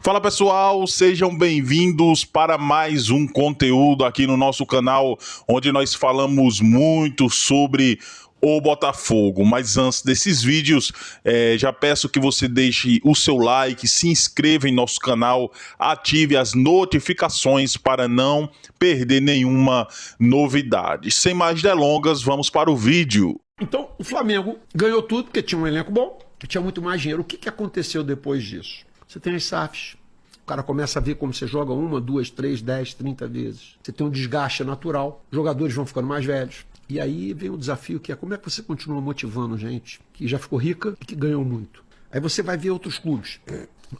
Fala pessoal, sejam bem-vindos para mais um conteúdo aqui no nosso canal, onde nós falamos muito sobre o Botafogo. Mas antes desses vídeos, já peço que você deixe o seu like, se inscreva em nosso canal, ative as notificações para não perder nenhuma novidade. Sem mais delongas, vamos para o vídeo. Então, o Flamengo ganhou tudo, porque tinha um elenco bom, tinha muito mais dinheiro. O que aconteceu depois disso? Você tem as SAFs. O cara começa a ver como você joga 1, 2, 3, 10, 30 vezes. Você tem um desgaste natural, os jogadores vão ficando mais velhos. E aí vem o desafio que é como é que você continua motivando gente que já ficou rica e que ganhou muito. Aí você vai ver outros clubes.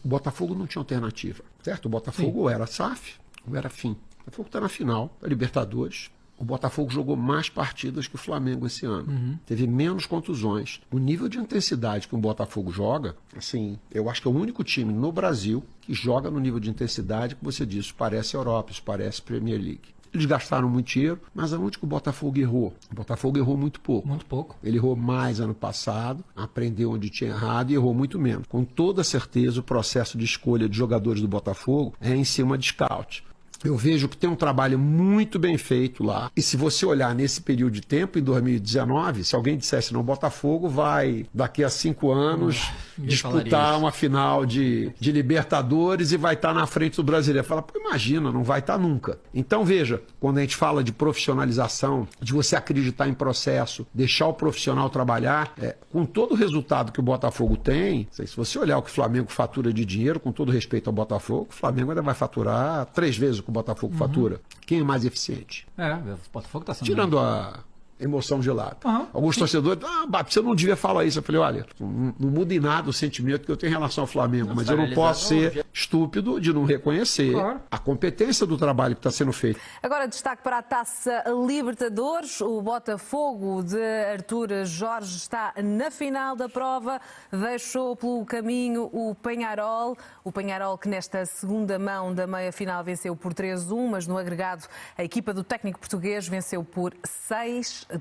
O Botafogo não tinha alternativa, certo? O Botafogo ou era SAF ou era FIM. O Botafogo está na final da Libertadores. O Botafogo jogou mais partidas que o Flamengo esse ano. Teve menos contusões. O nível de intensidade que o Botafogo joga, assim, eu acho que é o único time no Brasil que joga no nível de intensidade que você disse, parece Europa, isso parece Premier League. Eles gastaram muito dinheiro, mas aonde que o Botafogo errou? O Botafogo errou muito pouco. Muito pouco. Ele errou mais ano passado, aprendeu onde tinha errado e errou muito menos. Com toda certeza, o processo de escolha de jogadores do Botafogo é em cima de scout. Eu vejo que tem um trabalho muito bem feito lá. E se você olhar nesse período de tempo, em 2019, se alguém dissesse, não, o Botafogo vai, daqui a 5 anos, disputar uma final de Libertadores e vai estar na frente do brasileiro. Fala, pô, imagina, não vai estar nunca. Então, veja, quando a gente fala de profissionalização, de você acreditar em processo, deixar o profissional trabalhar, com todo o resultado que o Botafogo tem, se você olhar o que o Flamengo fatura de dinheiro, com todo respeito ao Botafogo, o Flamengo ainda vai faturar 3 vezes o que o Botafogo fatura. Quem é mais eficiente? O Botafogo está sendo... Tirando a emoção de lado. Alguns torcedores, você não devia falar isso. Eu falei, olha, não muda em nada o sentimento que eu tenho em relação ao Flamengo, mas eu não posso ser estúpido de não reconhecer a competência do trabalho que está sendo feito. Agora destaque para a Taça Libertadores. O Botafogo de Artur Jorge está na final da prova, deixou pelo caminho o Peñarol. O Peñarol que nesta segunda mão da meia-final venceu por 3-1, mas no agregado a equipa do técnico português venceu por 6-3.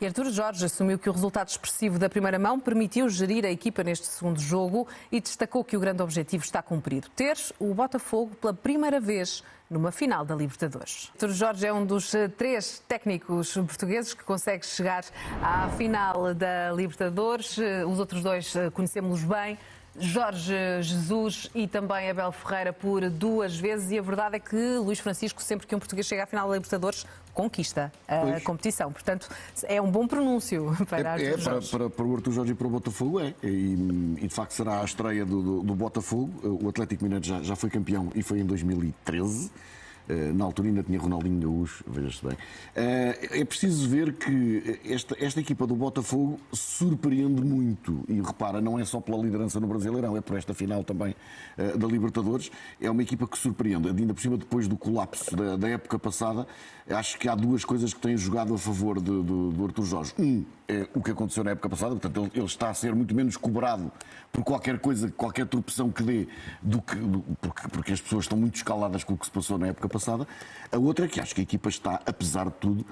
E Artur Jorge assumiu que o resultado expressivo da primeira mão permitiu gerir a equipa neste segundo jogo e destacou que o grande objetivo está cumprido: ter o Botafogo pela primeira vez numa final da Libertadores. Artur Jorge é um dos 3 técnicos portugueses que consegue chegar à final da Libertadores. Os outros 2 conhecemos-los bem. Jorge Jesus e também Abel Ferreira por 2 vezes, e a verdade é que Luís Francisco, sempre que um português chega à final da Libertadores, conquista a competição. Portanto, é um bom pronúncio para Artur Jorge. Para o Artur Jorge e para o Botafogo e de facto será a estreia do Botafogo. O Atlético Mineiro já foi campeão e foi em 2013. Na altura ainda tinha Ronaldinho Gaúcho, veja-se bem. É preciso ver que esta equipa do Botafogo surpreende muito. E repara, não é só pela liderança no Brasileirão, é por esta final também da Libertadores. É uma equipa que surpreende. Ainda por cima, depois do colapso da época passada, acho que há 2 coisas que têm jogado a favor do Artur Jorge. É o que aconteceu na época passada, portanto ele está a ser muito menos cobrado por qualquer coisa, qualquer tropeção que dê, porque as pessoas estão muito escaladas com o que se passou na época passada. A outra é que acho que a equipa está, apesar de tudo,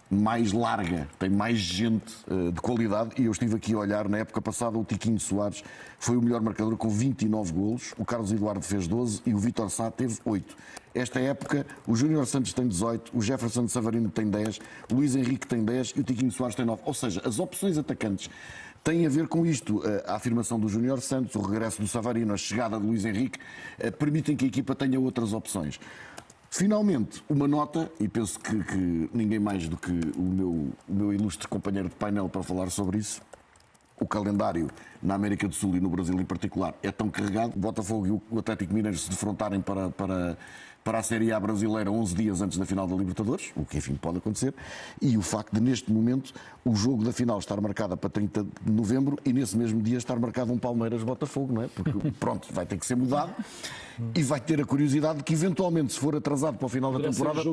mais larga, tem mais gente de qualidade, e eu estive aqui a olhar, na época passada o Tiquinho Soares foi o melhor marcador com 29 golos, o Carlos Eduardo fez 12 e o Vítor Sá teve 8. Esta época o Júnior Santos tem 18, o Jefferson Savarino tem 10, o Luís Henrique tem 10 e o Tiquinho Soares tem 9. Ou seja, as opções atacantes têm a ver com isto. A afirmação do Júnior Santos, o regresso do Savarino, a chegada do Luís Henrique, permitem que a equipa tenha outras opções. Finalmente, uma nota, e penso que ninguém mais do que o meu ilustre companheiro de painel para falar sobre isso. O calendário na América do Sul e no Brasil em particular é tão carregado. O Botafogo e o Atlético Mineiro se defrontarem para a Série A brasileira 11 dias antes da final da Libertadores, o que enfim pode acontecer, e o facto de neste momento o jogo da final estar marcado para 30 de novembro e nesse mesmo dia estar marcado um Palmeiras-Botafogo, não é? Porque pronto, vai ter que ser mudado e vai ter a curiosidade de que eventualmente, se for atrasado para o final da temporada,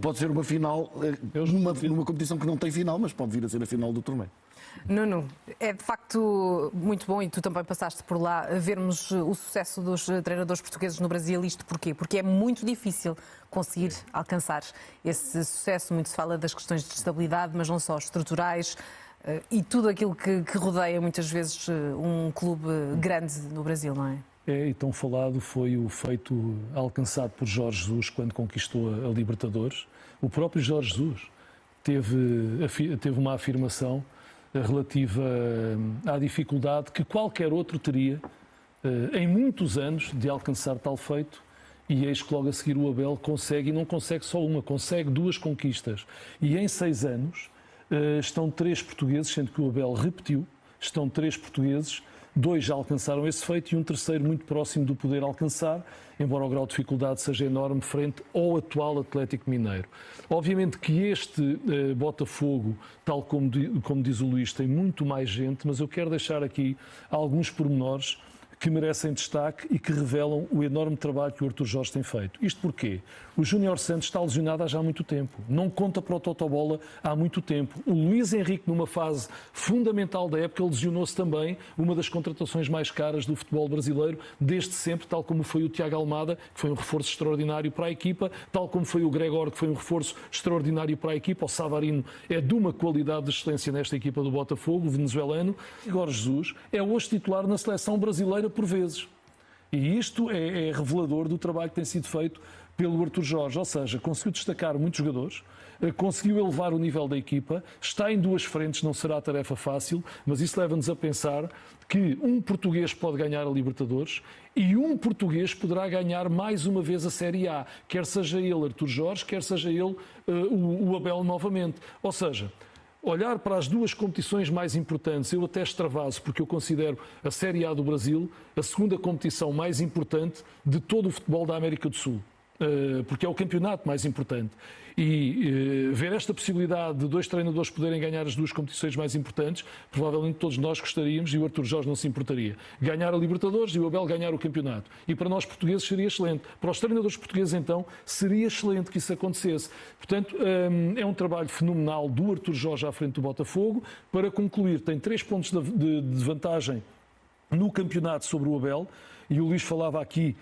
pode ser uma final numa competição que não tem final, mas pode vir a ser a final do torneio. Nuno, é de facto muito bom, e tu também passaste por lá, vermos o sucesso dos treinadores portugueses no Brasil. Isto porquê? Porque é muito difícil conseguir alcançar esse sucesso. Muito se fala das questões de estabilidade, mas não só, estruturais, e tudo aquilo que rodeia muitas vezes um clube grande no Brasil, não é? e tão falado foi o feito alcançado por Jorge Jesus quando conquistou a Libertadores. O próprio Jorge Jesus teve uma afirmação relativa à dificuldade que qualquer outro teria em muitos anos de alcançar tal feito, e eis que logo a seguir o Abel consegue, e não consegue só uma, consegue 2 conquistas. E em 6 anos estão 3 portugueses, sendo que o Abel repetiu, estão 3 portugueses, 2 já alcançaram esse feito e um terceiro muito próximo do poder alcançar, embora o grau de dificuldade seja enorme frente ao atual Atlético Mineiro. Obviamente que este Botafogo, tal como diz o Luís, tem muito mais gente, mas eu quero deixar aqui alguns pormenores que merecem destaque e que revelam o enorme trabalho que o Artur Jorge tem feito. Isto porquê? O Júnior Santos está lesionado há já muito tempo. Não conta para o Totobola há muito tempo. O Luís Henrique, numa fase fundamental da época, lesionou-se também, uma das contratações mais caras do futebol brasileiro, desde sempre, tal como foi o Tiago Almada, que foi um reforço extraordinário para a equipa, tal como foi o Gregor, que foi um reforço extraordinário para a equipa. O Savarino é de uma qualidade de excelência nesta equipa do Botafogo, o venezuelano. Igor Jesus é hoje titular na seleção brasileira por vezes. E isto é revelador do trabalho que tem sido feito pelo Artur Jorge, ou seja, conseguiu destacar muitos jogadores, conseguiu elevar o nível da equipa, está em 2 frentes, não será tarefa fácil, mas isso leva-nos a pensar que um português pode ganhar a Libertadores e um português poderá ganhar mais uma vez a Série A, quer seja ele Artur Jorge, quer seja ele o Abel novamente. Ou seja, olhar para as 2 competições mais importantes, eu até extravaso, porque eu considero a Série A do Brasil a segunda competição mais importante de todo o futebol da América do Sul, porque é o campeonato mais importante. E ver esta possibilidade de 2 treinadores poderem ganhar as 2 competições mais importantes, provavelmente todos nós gostaríamos, e o Artur Jorge não se importaria. Ganhar a Libertadores e o Abel ganhar o campeonato. E para nós portugueses seria excelente. Para os treinadores portugueses, então, seria excelente que isso acontecesse. Portanto, é um trabalho fenomenal do Artur Jorge à frente do Botafogo. Para concluir, tem 3 pontos de vantagem no campeonato sobre o Abel. E o Luís falava aqui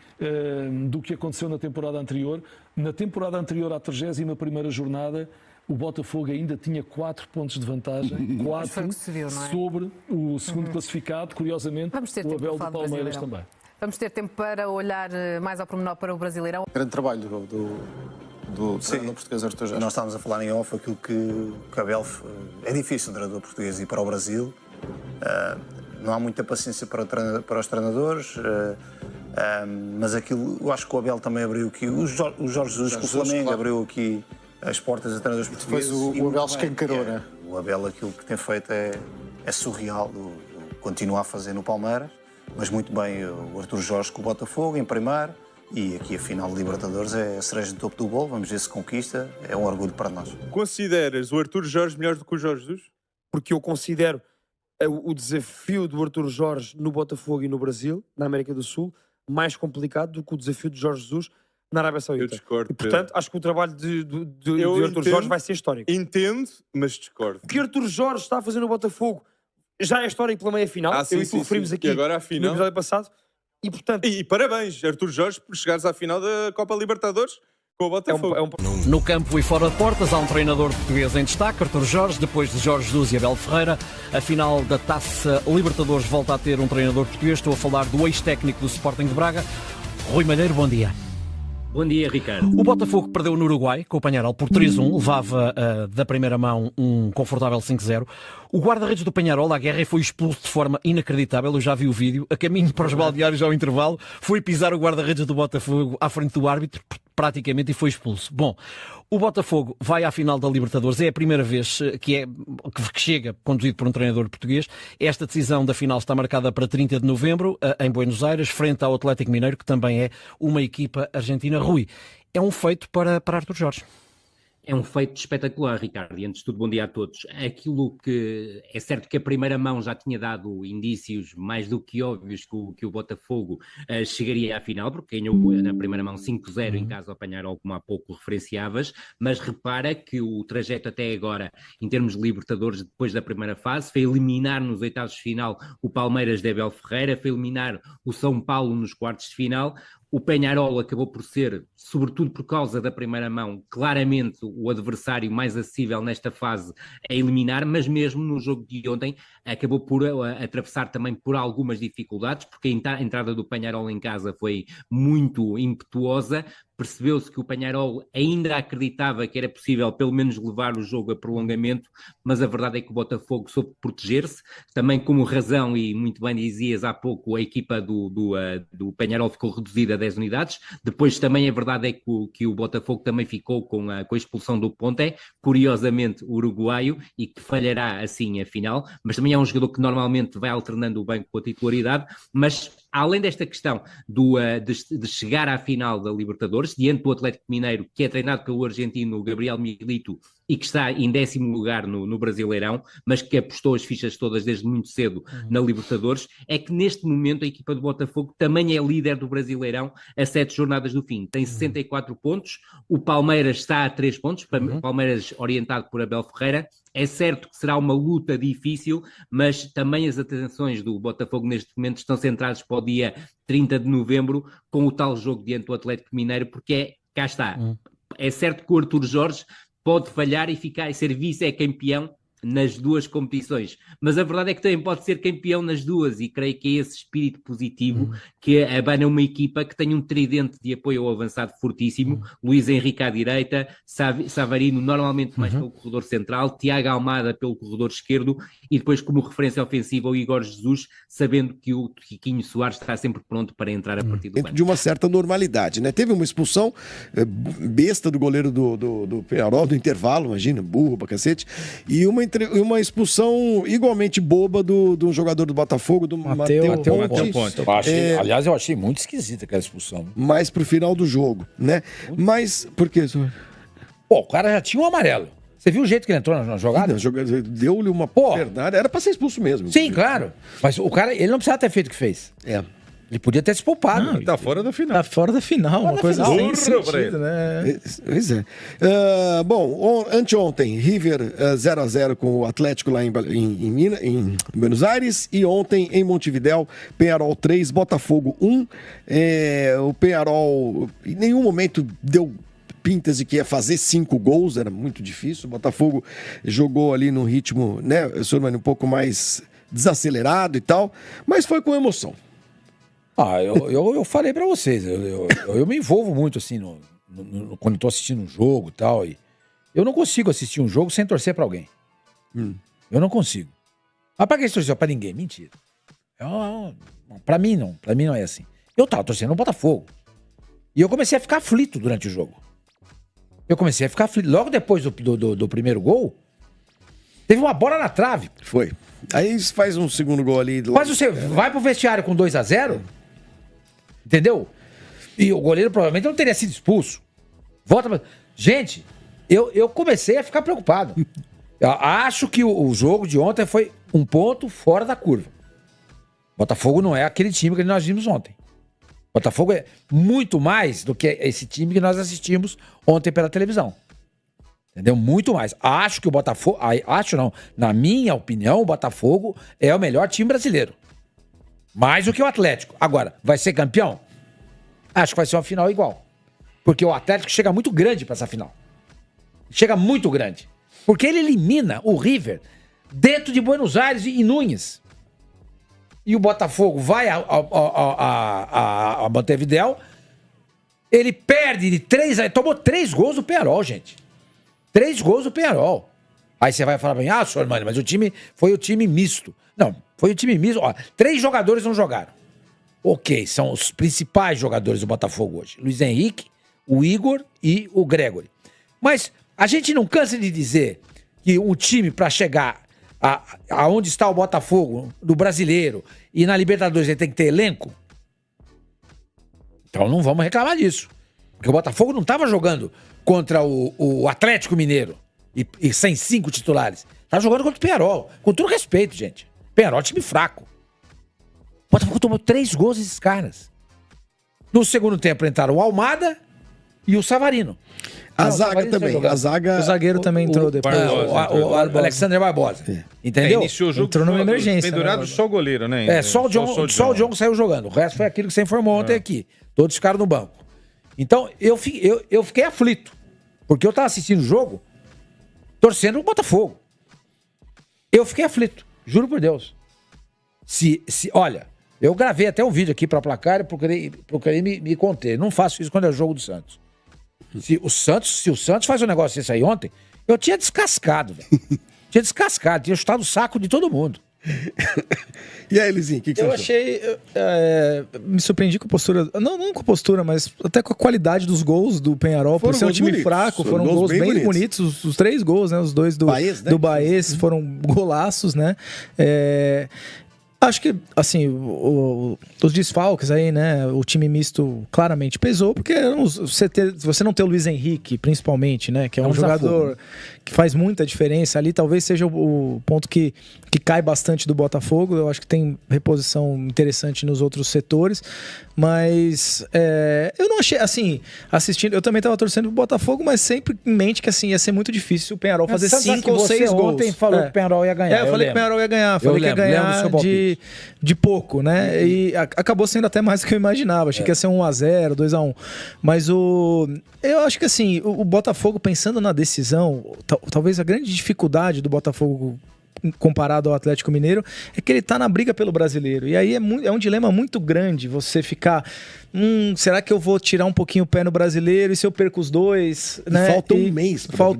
do que aconteceu na temporada anterior. Na temporada anterior, à 31ª jornada, o Botafogo ainda tinha 4 pontos de vantagem, 4 viu, não é? sobre o segundo classificado, curiosamente, o Abel do Palmeiras também. Vamos ter tempo para olhar mais ao pormenor para o Brasileirão. Grande trabalho do treinador português Artur Jorge. Nós estávamos a falar em off aquilo que Abel... É difícil o treinador português ir para o Brasil. Não há muita paciência para os treinadores, mas aquilo, eu acho que o Abel também abriu aqui, o Jorge Jesus com o Flamengo, claro, abriu aqui as portas a treinadores portugueses. Depois o Abel escancarou, né? O Abel, aquilo que tem feito é surreal, continua a fazer no Palmeiras, mas muito bem o Artur Jorge com o Botafogo em primeiro, e aqui a final de Libertadores é a cereja do topo do bolo, vamos ver se conquista, é um orgulho para nós. Consideras o Artur Jorge melhor do que o Jorge Jesus? Porque eu considero o desafio do Artur Jorge no Botafogo e no Brasil, na América do Sul, mais complicado do que o desafio de Jorge Jesus na Arábia Saudita. Eu discordo. E, portanto, acho que o trabalho de Artur Jorge vai ser histórico. Entendo, mas discordo. O que Artur Jorge está a fazer no Botafogo já é histórico pela meia-final. Eu e tu referimos aqui agora, no episódio passado. E, portanto... E parabéns, Artur Jorge, por chegares à final da Copa Libertadores com o Botafogo. No campo e fora de portas há um treinador português em destaque, Artur Jorge, depois de Jorge Jesus e Abel Ferreira. A final da Taça Libertadores volta a ter um treinador português. Estou a falar do ex-técnico do Sporting de Braga, Rui Malheiro. Bom dia. Bom dia, Ricardo. O Botafogo perdeu no Uruguai com o Peñarol por 3-1, levava da primeira mão um confortável 5-0. O guarda-redes do Peñarol à guerra foi expulso de forma inacreditável. Eu já vi o vídeo, a caminho para os balneários ao intervalo, foi pisar o guarda-redes do Botafogo à frente do árbitro, praticamente, e foi expulso. Bom, o Botafogo vai à final da Libertadores, é a primeira vez que chega conduzido por um treinador português. Esta decisão da final está marcada para 30 de novembro, em Buenos Aires, frente ao Atlético Mineiro, que também é uma equipa argentina. Rui, é um feito para Artur Jorge. É um feito espetacular, Ricardo, e antes de tudo, bom dia a todos. Aquilo que é certo que a primeira mão já tinha dado indícios mais do que óbvios que o Botafogo chegaria à final, porque ganhou na primeira mão 5-0 em casa ao Peñarol, como há pouco referenciavas, mas repara que o trajeto até agora, em termos de Libertadores, depois da primeira fase, foi eliminar nos oitavos de final o Palmeiras de Abel Ferreira, foi eliminar o São Paulo nos quartos de final. O Peñarol acabou por ser, sobretudo por causa da primeira mão, claramente o adversário mais acessível nesta fase a eliminar, mas mesmo no jogo de ontem acabou por atravessar também por algumas dificuldades, porque a entrada do Peñarol em casa foi muito impetuosa. Percebeu-se que o Peñarol ainda acreditava que era possível pelo menos levar o jogo a prolongamento, mas a verdade é que o Botafogo soube proteger-se, também como razão, e muito bem dizias há pouco, a equipa do Peñarol ficou reduzida a 10 unidades, depois também a verdade é que o Botafogo também ficou com a expulsão do Ponte, curiosamente uruguaio, e que falhará assim a final, mas também é um jogador que normalmente vai alternando o banco com a titularidade, mas além desta questão de chegar à final da Libertadores, diante do Atlético Mineiro, que é treinado pelo argentino Gabriel Milito e que está em 10º lugar no Brasileirão, mas que apostou as fichas todas desde muito cedo na Libertadores, é que neste momento a equipa do Botafogo também é líder do Brasileirão a 7 jornadas do fim. Tem 64 pontos, o Palmeiras está a 3 pontos, Palmeiras orientado por Abel Ferreira. É certo que será uma luta difícil, mas também as atenções do Botafogo neste momento estão centradas para o dia 30 de novembro, com o tal jogo diante do Atlético Mineiro, porque cá está. É certo que o Artur Jorge pode falhar e ser vice-campeão nas duas competições, mas a verdade é que também pode ser campeão nas duas, e creio que é esse espírito positivo que abana uma equipa que tem um tridente de apoio ao avançado fortíssimo, Luís Henrique à direita, Savarino normalmente mais pelo corredor central, Tiago Almada pelo corredor esquerdo, e depois como referência ofensiva o Igor Jesus, sabendo que o Chiquinho Soares está sempre pronto para entrar a partir do banco. De uma certa normalidade, né? Teve uma expulsão besta do goleiro do Peñarol no intervalo, imagina, burro pra cacete, e uma expulsão igualmente boba do jogador do Botafogo, do Matheus Ponte. Aliás, eu achei muito esquisita aquela expulsão. Mais pro final do jogo, né? Mas, por quê? Pô, o cara já tinha um amarelo. Você viu o jeito que ele entrou na jogada? Deu-lhe uma pernada. Era pra ser expulso mesmo. Sim, claro. Mas o cara, ele não precisava ter feito o que fez. Ele podia ter se poupado. Não, tá fora da final. Tá fora da final, uma coisa sem sentido, né? Pois é. Bom, anteontem, River 0-0 com o Atlético lá em Buenos Aires, e ontem em Montevidéu, Peñarol 3, Botafogo 1. O Peñarol em nenhum momento deu pintas de que ia fazer 5 gols, era muito difícil. O Botafogo jogou ali num ritmo, né, um pouco mais desacelerado e tal, mas foi com emoção. Eu falei pra vocês, eu me envolvo muito assim quando tô assistindo um jogo e tal, e eu não consigo assistir um jogo sem torcer pra alguém. Eu não consigo. Mas pra que você torceu? Pra ninguém? Mentira. Pra mim não é assim. Eu tava torcendo no Botafogo. E eu comecei a ficar aflito durante o jogo. Logo depois do primeiro gol, teve uma bola na trave. Foi. Aí faz um segundo gol ali. Mas você vai pro vestiário com 2-0, entendeu? E o goleiro provavelmente não teria sido expulso. Volta pra... Gente, eu comecei a ficar preocupado. Eu acho que o jogo de ontem foi um ponto fora da curva. Botafogo não é aquele time que nós vimos ontem. Botafogo é muito mais do que esse time que nós assistimos ontem pela televisão. Entendeu? Muito mais. Acho que o Botafogo... Acho não. Na minha opinião, o Botafogo é o melhor time brasileiro. Mais do que o Atlético. Agora, vai ser campeão? Acho que vai ser uma final igual. Porque o Atlético chega muito grande pra essa final. Chega muito grande. Porque ele elimina o River dentro de Buenos Aires e Núñez. E o Botafogo vai a Montevidéu. Ele perde de 3... Tomou 3 gols do Peñarol, gente. 3 gols do Peñarol. Aí você vai falar pra mim, senhor Mano, mas foi o time misto. Não, foi o time misto. 3 jogadores não jogaram. Ok, são os principais jogadores do Botafogo hoje. Luís Henrique, o Igor e o Gregory. Mas a gente não cansa de dizer que um time pra chegar aonde está o Botafogo, do brasileiro, e na Libertadores ele tem que ter elenco? Então não vamos reclamar disso. Porque o Botafogo não estava jogando contra o Atlético Mineiro e sem 5 titulares. Tá jogando contra o Peñarol. Com todo respeito, gente. Peñarol é time fraco. O Botafogo tomou 3 gols desses caras. No segundo tempo entraram o Almada e o Savarino. A zaga também. A zaga... O zagueiro também entrou depois. O Alexander Barbosa. Entendeu? Iniciou o jogo. Entrou numa emergência. Pendurado só o goleiro, né? Só o John saiu jogando. O resto foi aquilo que você informou ontem aqui. Todos ficaram no banco. Então, eu fiquei aflito. Porque eu tava assistindo o jogo torcendo o Botafogo. Eu fiquei aflito. Juro por Deus. Olha, eu gravei até um vídeo aqui pra placar e procurei me conter. Não faço isso quando é o jogo do Santos. Se o Santos faz um negócio desse aí ontem, eu tinha descascado, velho. Tinha chutado o saco de todo mundo. E aí, Elizinho, o que você achou? achei... me surpreendi com a postura, não com a postura, mas até com a qualidade dos gols do Penharol, por ser um time fraco, foram gols bem bonitos, os 3 gols, né, os 2 do Baez foram golaços, né, acho que, assim, os desfalques aí, né, o time misto claramente pesou, porque você não ter o Luiz Henrique, principalmente, né, que é um jogador que faz muita diferença ali, talvez seja o ponto que cai bastante do Botafogo. Eu acho que tem reposição interessante nos outros setores, mas eu não achei, assim, assistindo, eu também estava torcendo pro Botafogo, mas sempre em mente que, assim, ia ser muito difícil o Penharol fazer 5 ou 6 gols. Ontem falou que o Penharol ia ganhar. Eu falei que o Penharol ia ganhar, falei que ia ganhar de pouco, né? E acabou sendo até mais do que eu imaginava. Achei que ia ser 1-0, 2-1. Mas eu acho que, assim, o Botafogo, pensando na decisão, talvez a grande dificuldade do Botafogo comparado ao Atlético Mineiro é que ele tá na briga pelo brasileiro. E aí é um dilema muito grande você ficar... será que eu vou tirar um pouquinho o pé no brasileiro e se eu perco os 2, né? Falta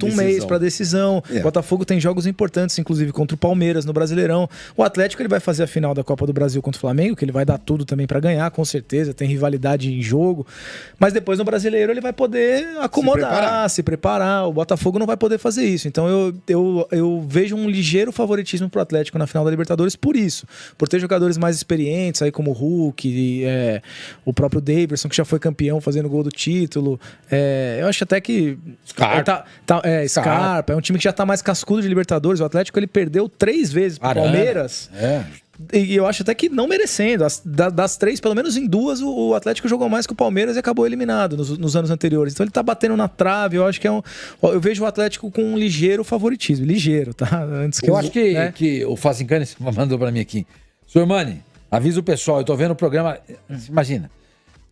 um mês para decisão. O Botafogo tem jogos importantes, inclusive contra o Palmeiras no Brasileirão. O Atlético, ele vai fazer a final da Copa do Brasil contra o Flamengo, que ele vai dar tudo também para ganhar, com certeza, tem rivalidade em jogo. Mas depois no Brasileiro ele vai poder acomodar, se preparar. O Botafogo não vai poder fazer isso. Então eu vejo um ligeiro favoritismo pro Atlético na final da Libertadores por isso. Por ter jogadores mais experientes aí, como o Hulk, o próprio Davidson, que já foi campeão fazendo gol do título. Eu acho até que... Scarpa. É um time que já tá mais cascudo de Libertadores. O Atlético, ele perdeu 3 vezes pro Palmeiras. E eu acho até que não merecendo. Das 3, pelo menos em 2, o Atlético jogou mais que o Palmeiras e acabou eliminado nos anos anteriores. Então ele tá batendo na trave. Eu acho que eu vejo o Atlético com um ligeiro favoritismo. Ligeiro, tá? Eu acho que o Fazincani mandou pra mim aqui. Senhor Mani, avisa o pessoal. Eu tô vendo o programa... Imagina.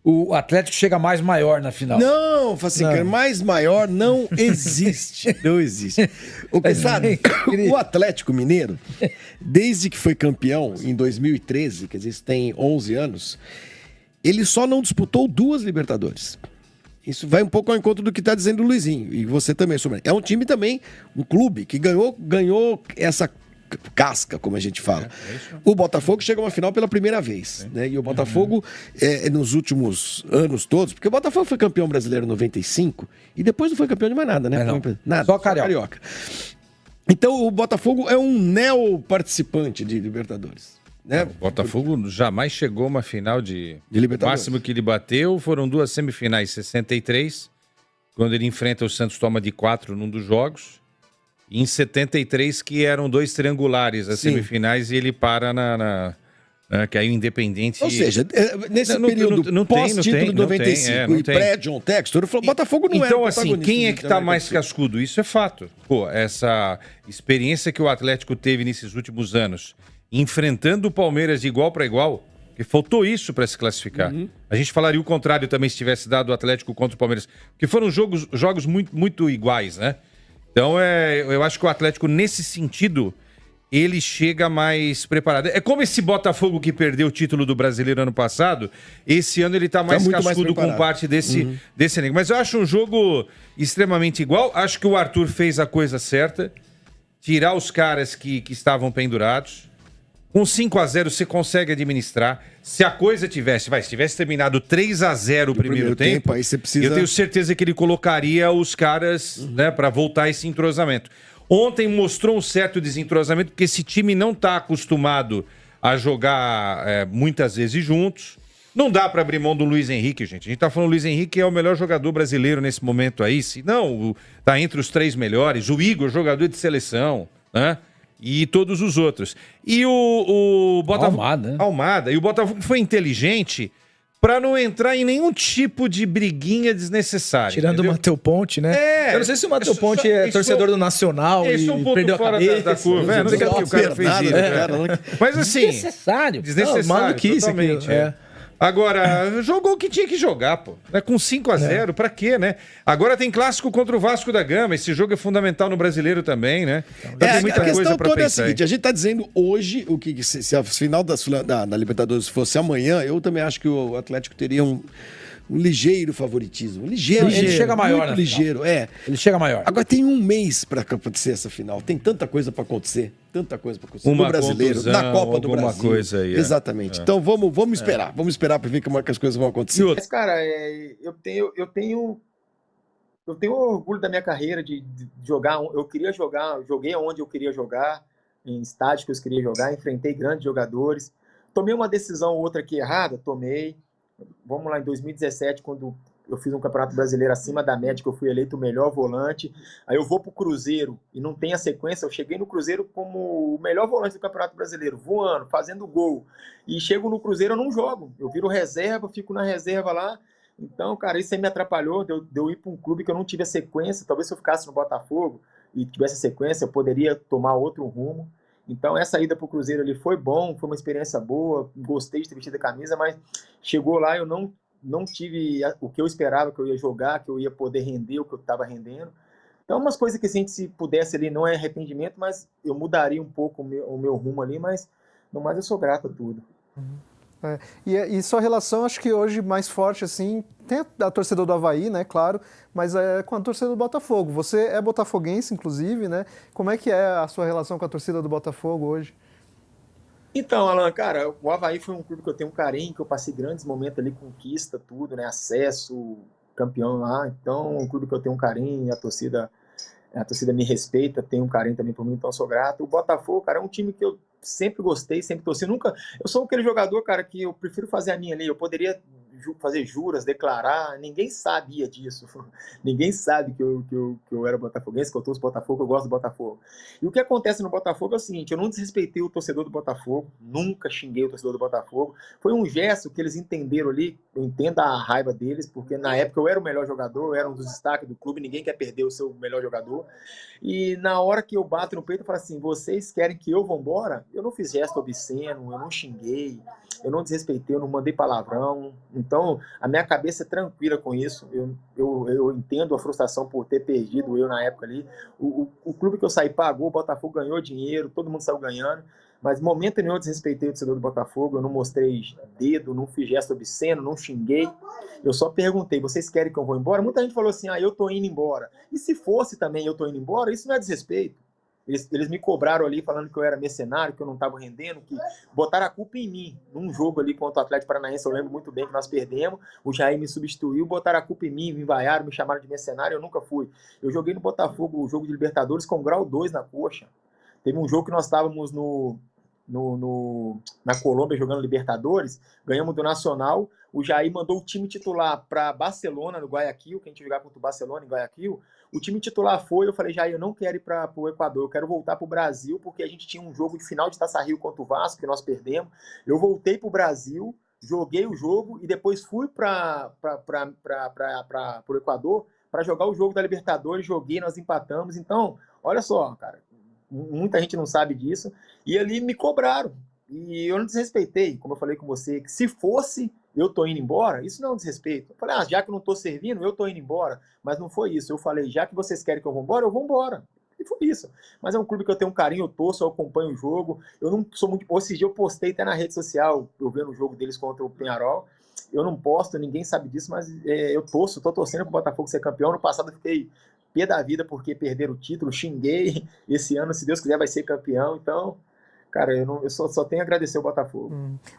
O Atlético chega mais maior na final. Não, Facincano, mais maior não existe. Não existe. O Atlético Mineiro, desde que foi campeão em 2013, quer dizer, isso tem 11 anos, ele só não disputou 2 Libertadores. Isso vai um pouco ao encontro do que está dizendo o Luizinho. E você também, sobre. É um time também, um clube que ganhou essa casca, como a gente fala. O Botafogo chega a uma final pela primeira vez, né? E o Botafogo, nos últimos anos todos, porque o Botafogo foi campeão brasileiro em 95 e depois não foi campeão de mais nada, né? Nada, só carioca. Então o Botafogo é um neo-participante de Libertadores. Né? O Botafogo jamais chegou a uma final de Libertadores. O máximo que ele bateu foram 2 semifinais, 63, quando ele enfrenta o Santos, toma de 4 num dos jogos. Em 73, que eram 2 triangulares, as semifinais, e ele para que aí o Independente... Ou seja, nesse período pós-título de 95 e pré-John Textor, o Botafogo não era então, assim, quem é que tá mais cascudo? Isso é fato. Pô, essa experiência que o Atlético teve nesses últimos anos, enfrentando o Palmeiras de igual para igual, que faltou isso para se classificar. A gente falaria o contrário também se tivesse dado o Atlético contra o Palmeiras, porque foram jogos muito, muito iguais, né? Então, eu acho que o Atlético, nesse sentido, ele chega mais preparado. É como esse Botafogo que perdeu o título do Brasileiro ano passado, esse ano ele tá mais cascudo com parte desse elenco. Mas eu acho um jogo extremamente igual. Acho que o Arthur fez a coisa certa, tirar os caras que estavam pendurados. Com 5-0 você consegue administrar. Se a coisa tivesse terminado 3-0 o primeiro tempo, aí você precisa... eu tenho certeza que ele colocaria os caras, né, para voltar esse entrosamento. Ontem mostrou um certo desentrosamento, porque esse time não está acostumado a jogar muitas vezes juntos. Não dá para abrir mão do Luiz Henrique, gente. A gente tá falando que o Luiz Henrique é o melhor jogador brasileiro nesse momento aí. Se não, tá entre os 3 melhores. O Igor, jogador de seleção, né? E todos os outros. E o Botafogo... Almada. E o Botafogo foi inteligente pra não entrar em nenhum tipo de briguinha desnecessária. Tirando o Matheus Ponte, né? Eu não sei se o Matheus Ponte é torcedor do Nacional e perdeu a cabeça. Da curva. Não sei o que o cara fez isso. Mas assim... Desnecessário. Desnecessário, totalmente. Agora, jogou o que tinha que jogar, pô. Com 5-0, pra quê, né? Agora tem clássico contra o Vasco da Gama. Esse jogo é fundamental no Brasileiro também, né? Então tem muita coisa pra pensar. É a seguinte, a gente tá dizendo hoje o que se a final da Libertadores fosse amanhã, eu também acho que o Atlético teria um ligeiro favoritismo. Ligeiro. Ele chega maior, muito ligeiro, Ele chega maior. Agora tem um mês para acontecer essa final. Tem tanta coisa para acontecer. Tanta coisa para acontecer. Uma no Brasileiro, contusão, na Copa do Brasil. Coisa aí, Exatamente. Então vamos esperar. Vamos esperar para ver como é que as coisas vão acontecer. Mas, cara, eu tenho orgulho da minha carreira de jogar. Eu queria jogar, joguei onde eu queria jogar, em estádios que eu queria jogar, enfrentei grandes jogadores. Tomei uma decisão ou outra aqui errada? Tomei. Vamos lá, em 2017, quando eu fiz um campeonato brasileiro acima da média, que eu fui eleito o melhor volante. Aí eu vou pro Cruzeiro e não tem a sequência. Eu cheguei no Cruzeiro como o melhor volante do campeonato brasileiro, voando, fazendo gol. E chego no Cruzeiro, eu não jogo. Eu viro reserva, fico na reserva lá. Então, cara, isso aí me atrapalhou de eu ir para um clube que eu não tive a sequência. Talvez se eu ficasse no Botafogo e tivesse a sequência, eu poderia tomar outro rumo. Então, essa ida para o Cruzeiro ali foi bom, foi uma experiência boa, gostei de ter vestido a camisa, mas chegou lá eu não tive o que eu esperava que eu ia jogar, que eu ia poder render o que eu estava rendendo. Então, umas coisas que se pudesse ali, não é arrependimento, mas eu mudaria um pouco o meu rumo ali, mas no mais eu sou grato a tudo. E sua relação, acho que hoje mais forte, assim, tem a torcida do Avaí, né, claro, mas é com a torcida do Botafogo. Você é botafoguense, inclusive, né? Como é que é a sua relação com a torcida do Botafogo hoje? Então, Alan, cara, o Avaí foi um clube que eu tenho um carinho, que eu passei grandes momentos ali, conquista, tudo, né, acesso, campeão lá. Então, um clube que eu tenho um carinho, a torcida me respeita, tem um carinho também por mim, então eu sou grato. O Botafogo, cara, é um time que eu sempre gostei, sempre torci. Eu sou aquele jogador, cara, que eu prefiro fazer a minha ali. Eu poderia fazer juras, declarar, ninguém sabia disso. Ninguém sabe que eu era botafoguense, que eu torço Botafogo, que eu gosto do Botafogo. E o que acontece no Botafogo é o seguinte, eu não desrespeitei o torcedor do Botafogo, nunca xinguei o torcedor do Botafogo. Foi um gesto que eles entenderam ali, eu entendo a raiva deles, porque na época eu era o melhor jogador, eu era um dos destaques do clube, ninguém quer perder o seu melhor jogador. E na hora que eu bato no peito, eu falo assim, vocês querem que eu vá embora? Eu não fiz gesto obsceno, eu não xinguei, eu não desrespeitei, eu não mandei palavrão. Então, a minha cabeça é tranquila com isso. Eu entendo a frustração por ter perdido eu na época ali. O clube que eu saí pagou, o Botafogo ganhou dinheiro, todo mundo saiu ganhando. Mas momento nenhum eu desrespeitei o torcedor do Botafogo, eu não mostrei dedo, não fiz gesto obsceno, não xinguei. Eu só perguntei, vocês querem que eu vá embora? Muita gente falou assim, eu tô indo embora. E se fosse também eu tô indo embora, isso não é desrespeito. Eles me cobraram ali falando que eu era mercenário, que eu não estava rendendo, que botaram a culpa em mim. Num jogo ali contra o Atlético Paranaense, eu lembro muito bem que nós perdemos, o Jair me substituiu, botaram a culpa em mim, me vaiaram, me chamaram de mercenário, eu nunca fui. Eu joguei no Botafogo o jogo de Libertadores com grau 2 na coxa. Teve um jogo que nós estávamos na Colômbia jogando Libertadores, ganhamos do Nacional, o Jair mandou o time titular para Barcelona, no Guayaquil, que a gente jogava contra o Barcelona em Guayaquil. O time titular foi, eu falei, Jair, eu não quero ir para o Equador, eu quero voltar para o Brasil, porque a gente tinha um jogo de final de Taça Rio contra o Vasco, que nós perdemos. Eu voltei para o Brasil, joguei o jogo e depois fui para o Equador para jogar o jogo da Libertadores, joguei, nós empatamos. Então, olha só, cara, muita gente não sabe disso, e ali me cobraram, e eu não desrespeitei, como eu falei com você, que se fosse eu tô indo embora, isso não é um desrespeito. Eu falei, já que eu não tô servindo, eu tô indo embora, mas não foi isso. Eu falei, já que vocês querem que eu vá embora, eu vou embora. E foi isso. Mas é um clube que eu tenho um carinho, eu torço, eu acompanho o jogo, eu não sou muito... Esse dia eu postei até na rede social, eu vendo o jogo deles contra o Peñarol, eu não posto, ninguém sabe disso, mas eu tô torcendo pro Botafogo ser campeão. No passado eu fiquei pé da vida porque perderam o título, xinguei. Esse ano, se Deus quiser, vai ser campeão. Então, cara, eu só tenho a agradecer o Botafogo.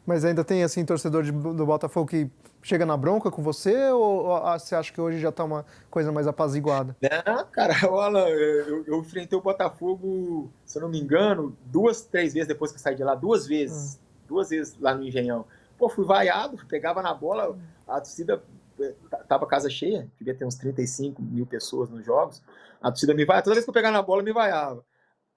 Mas ainda tem, assim, torcedor do Botafogo que chega na bronca com você ou você acha que hoje já tá uma coisa mais apaziguada? Não, cara, olha, eu enfrentei o Botafogo, se eu não me engano, 2, 3 vezes depois que eu saí de lá, 2 vezes. 2 vezes lá no Engenhão. Pô, fui vaiado, pegava na bola, a torcida... Tava casa cheia, devia ter uns 35 mil pessoas nos jogos, a torcida me vaiava, toda vez que eu pegava na bola me vaiava.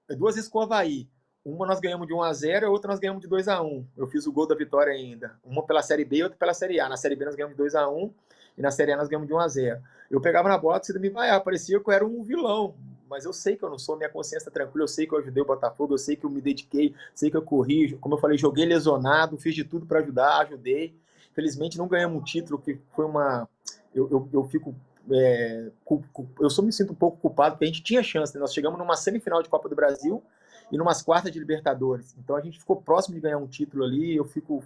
2 vezes com o Avaí, Uma nós ganhamos de 1-0 e a outra nós ganhamos de 2-1. Eu fiz o gol da vitória ainda. Uma pela Série B e outra pela Série A. Na Série B nós ganhamos de 2-1 e na Série A nós ganhamos de 1-0. Eu pegava na bola, você me vaiar, parecia que eu era um vilão. Mas eu sei que eu não sou, minha consciência tá tranquila, eu sei que eu ajudei o Botafogo, eu sei que eu me dediquei, sei que eu corri, como eu falei, joguei lesionado, fiz de tudo para ajudar, ajudei. Felizmente não ganhamos um título, que foi uma... Eu fico... eu só me sinto um pouco culpado, porque a gente tinha chance, né? Nós chegamos numa semifinal de Copa do Brasil e numas quartas de Libertadores. Então a gente ficou próximo de ganhar um título ali, eu fico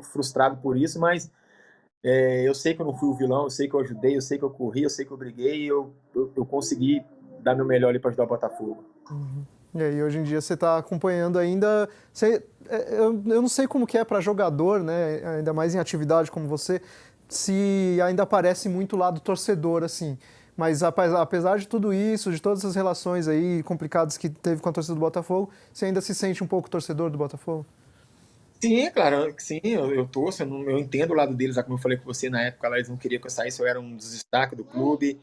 frustrado por isso, mas eu sei que eu não fui o vilão, eu sei que eu ajudei, eu sei que eu corri, eu sei que eu briguei, eu consegui dar meu melhor ali para ajudar o Botafogo. Uhum. E aí, hoje em dia, você está acompanhando ainda... eu não sei como que é para jogador, né? Ainda mais em atividade como você, se ainda aparece muito o lado torcedor, assim. Mas apesar de tudo isso, de todas essas relações aí complicadas que teve com a torcida do Botafogo, você ainda se sente um pouco torcedor do Botafogo? Sim, claro, sim, eu torço, eu entendo o lado deles, como eu falei com você na época, eles não queriam que eu saísse, eu era um dos destaques do clube,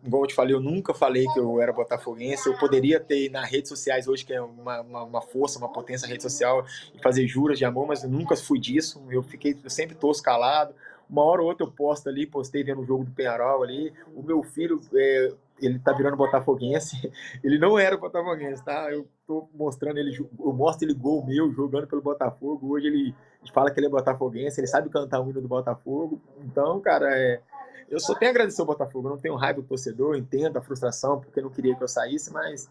igual eu te falei, eu nunca falei que eu era botafoguense, eu poderia ter nas redes sociais hoje, que é uma força, uma potência rede social, e fazer juras de amor, mas eu nunca fui disso, eu sempre torço calado, uma hora ou outra eu postei vendo o jogo do Peñarol ali, o meu filho... ele tá virando botafoguense, ele não era botafoguense, tá? Eu tô mostrando ele, eu mostro ele gol meu, jogando pelo Botafogo, hoje ele fala que ele é botafoguense, ele sabe cantar o hino do Botafogo, então, cara, eu só tenho a agradecer ao Botafogo, eu não tenho raiva do torcedor, eu entendo a frustração, porque não queria que eu saísse, mas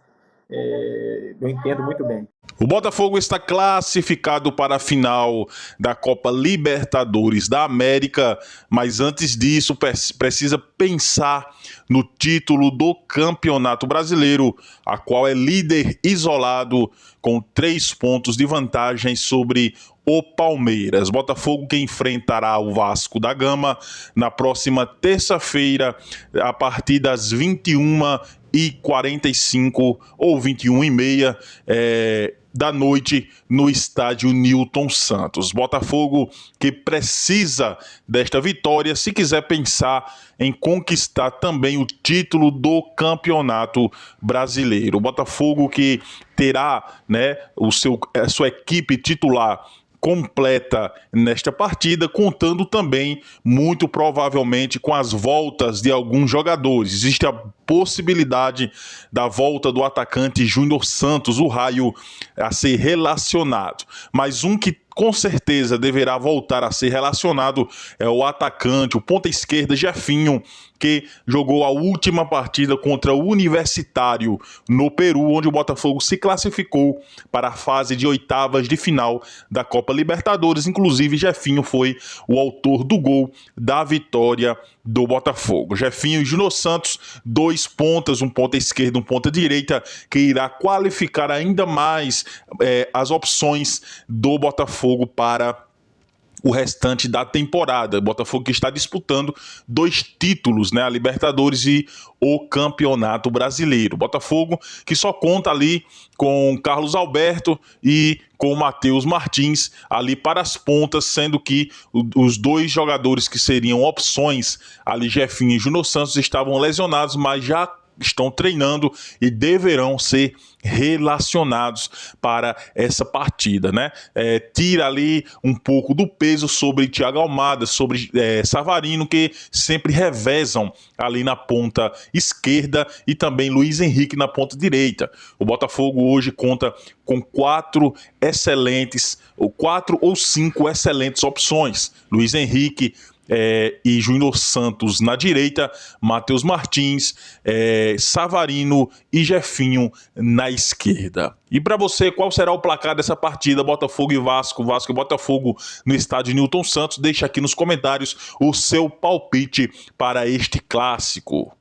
eu entendo muito bem. O Botafogo está classificado para a final da Copa Libertadores da América, mas antes disso precisa pensar no título do Campeonato Brasileiro, a qual é líder isolado com 3 pontos de vantagem sobre o Palmeiras. Botafogo que enfrentará o Vasco da Gama na próxima terça-feira, a partir das 21h45 ou 21h30 da noite no estádio Newton Santos. Botafogo que precisa desta vitória se quiser pensar em conquistar também o título do Campeonato Brasileiro. O Botafogo que terá, né, a sua equipe titular completa nesta partida, contando também, muito provavelmente, com as voltas de alguns jogadores. Existe a possibilidade da volta do atacante Júnior Santos, o Raio, a ser relacionado. Mas um que com certeza deverá voltar a ser relacionado é o atacante, o ponta esquerda Jefinho, que jogou a última partida contra o Universitário no Peru, onde o Botafogo se classificou para a fase de oitavas de final da Copa Libertadores. Inclusive, Jefinho foi o autor do gol da vitória do Botafogo. Jefinho e Júnior Santos, 2 pontas, um ponta esquerda, um ponta direita, que irá qualificar ainda mais as opções do Botafogo para o restante da temporada. O Botafogo que está disputando 2 títulos, né? A Libertadores e o Campeonato Brasileiro. Botafogo que só conta ali com Carlos Alberto e com Matheus Martins ali para as pontas, sendo que os 2 jogadores que seriam opções, ali Jefinho e Júnior Santos, estavam lesionados, mas já estão treinando e deverão ser relacionados para essa partida, né? Tira ali um pouco do peso sobre Thiago Almada, sobre Savarino, que sempre revezam ali na ponta esquerda, e também Luiz Henrique na ponta direita. O Botafogo hoje conta com 4 ou 5 excelentes opções. Luiz Henrique e Júnior Santos na direita, Matheus Martins, Savarino e Jefinho na esquerda. E para você, qual será o placar dessa partida, Botafogo e Vasco, Vasco e Botafogo no estádio Newton Santos? Deixa aqui nos comentários o seu palpite para este clássico.